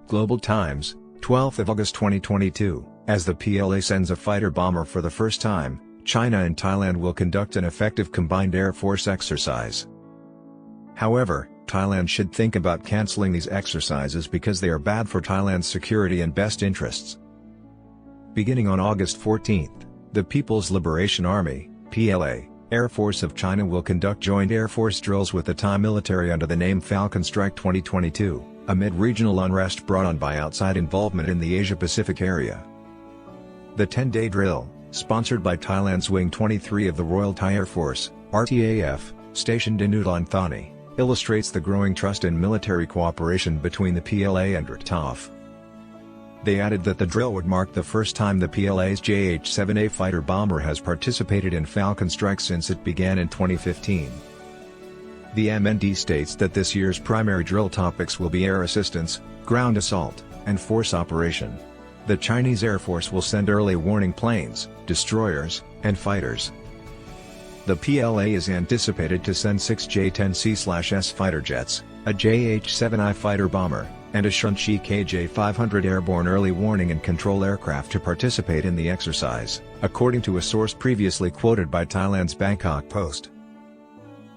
Global Times, 12th of August 2022, as the PLA sends a fighter bomber for the first time, China and Thailand will conduct an effective combined Air Force exercise. However, Thailand should think about cancelling these exercises because they are bad for Thailand's security and best interests. Beginning on August 14, the People's Liberation Army (PLA) Air Force of China will conduct joint Air Force drills with the Thai military under the name Falcon Strike 2022, amid regional unrest brought on by outside involvement in the Asia-Pacific area. The 10-day drill, sponsored by Thailand's Wing 23 of the Royal Thai Air Force, RTAF, stationed in Udon Thani, illustrates the growing trust in military cooperation between the PLA and RTAF. They added that the drill would mark the first time the PLA's JH-7A fighter bomber has participated in Falcon Strike since it began in 2015. The MND states that this year's primary drill topics will be air assistance, ground assault, and force operation. The Chinese Air Force will send early warning planes, destroyers, and fighters. The PLA is anticipated to send 6 J-10C/S fighter jets, a JH-7I fighter bomber, and a Shunchi KJ-500 airborne early warning and control aircraft to participate in the exercise, according to a source previously quoted by Thailand's Bangkok Post.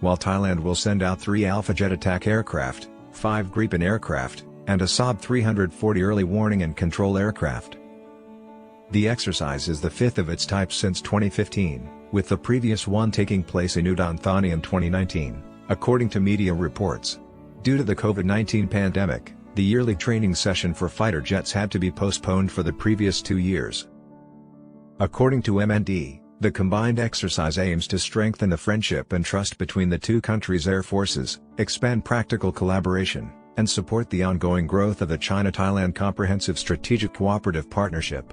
While Thailand will send out 3 Alpha jet attack aircraft, 5 Gripen aircraft, and a Saab 340 early warning and control aircraft. The exercise is the 5th of its type since 2015, with the previous one taking place in Udon Thani in 2019, according to media reports. Due to the COVID-19 pandemic, the yearly training session for fighter jets had to be postponed for the previous 2 years. According to MND, the combined exercise aims to strengthen the friendship and trust between the two countries' air forces, expand practical collaboration, and support the ongoing growth of the China-Thailand Comprehensive Strategic Cooperative Partnership.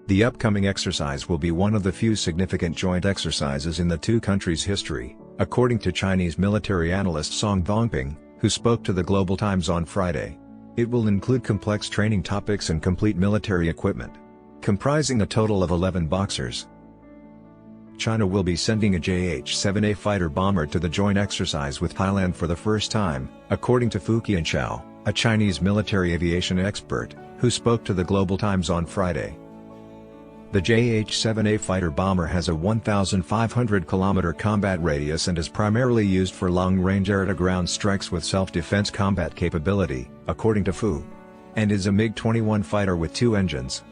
The upcoming exercise will be one of the few significant joint exercises in the two countries' history, according to Chinese military analyst Song Dongping, who spoke to the Global Times on Friday. It will include complex training topics and complete military equipment, comprising a total of 11 Boxers. China will be sending a JH-7A fighter bomber to the joint exercise with Thailand for the first time, according to Fu Qianchao, a Chinese military aviation expert, who spoke to the Global Times on Friday. The JH-7A fighter bomber has a 1,500-kilometer combat radius and is primarily used for long-range air-to-ground strikes with self-defense combat capability, according to Fu, and is a MiG-21 fighter with 2 engines.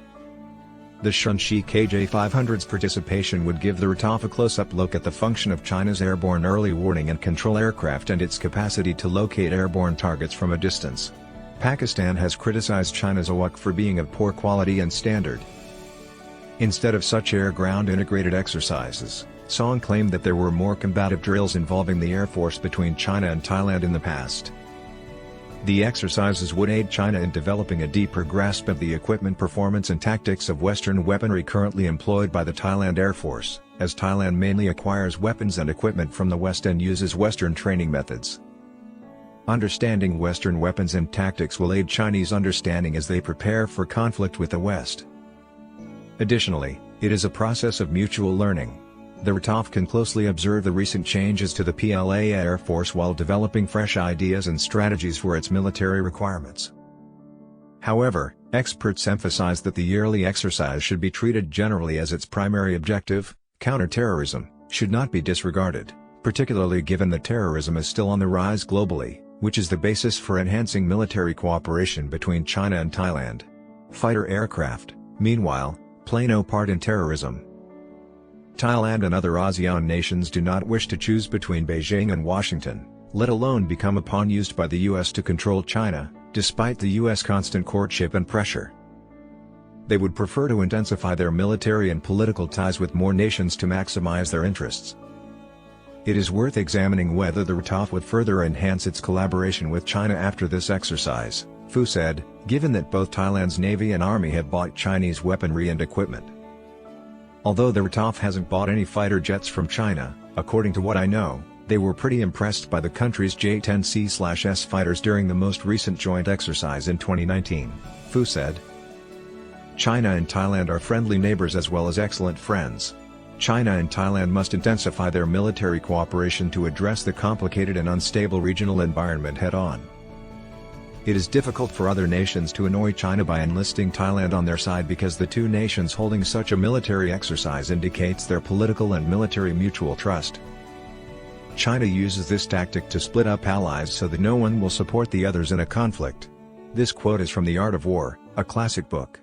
The Shunchi KJ-500's participation would give the RTAF a close-up look at the function of China's airborne early warning and control aircraft and its capacity to locate airborne targets from a distance. Pakistan has criticized China's AWAC for being of poor quality and standard. Instead of such air-ground integrated exercises, Song claimed that there were more combative drills involving the Air Force between China and Thailand in the past. The exercises would aid China in developing a deeper grasp of the equipment performance and tactics of Western weaponry currently employed by the Thailand Air Force, as Thailand mainly acquires weapons and equipment from the West and uses Western training methods. Understanding Western weapons and tactics will aid Chinese understanding as they prepare for conflict with the West. Additionally, it is a process of mutual learning. The RTAF can closely observe the recent changes to the PLA Air Force while developing fresh ideas and strategies for its military requirements. However, experts emphasize that the yearly exercise should be treated generally as its primary objective. Counterterrorism should not be disregarded, particularly given that terrorism is still on the rise globally, which is the basis for enhancing military cooperation between China and Thailand. Fighter aircraft, meanwhile, play no part in terrorism. Thailand and other ASEAN nations do not wish to choose between Beijing and Washington, let alone become a pawn used by the US to control China, despite the US constant courtship and pressure. They would prefer to intensify their military and political ties with more nations to maximize their interests. It is worth examining whether the RTAF would further enhance its collaboration with China after this exercise, Fu said, given that both Thailand's Navy and Army have bought Chinese weaponry and equipment. Although the RTAF hasn't bought any fighter jets from China, according to what I know, they were pretty impressed by the country's J-10C/S fighters during the most recent joint exercise in 2019, Fu said. China and Thailand are friendly neighbors as well as excellent friends. China and Thailand must intensify their military cooperation to address the complicated and unstable regional environment head-on. It is difficult for other nations to annoy China by enlisting Thailand on their side because the two nations holding such a military exercise indicates their political and military mutual trust. China uses this tactic to split up allies so that no one will support the others in a conflict. This quote is from The Art of War, a classic book.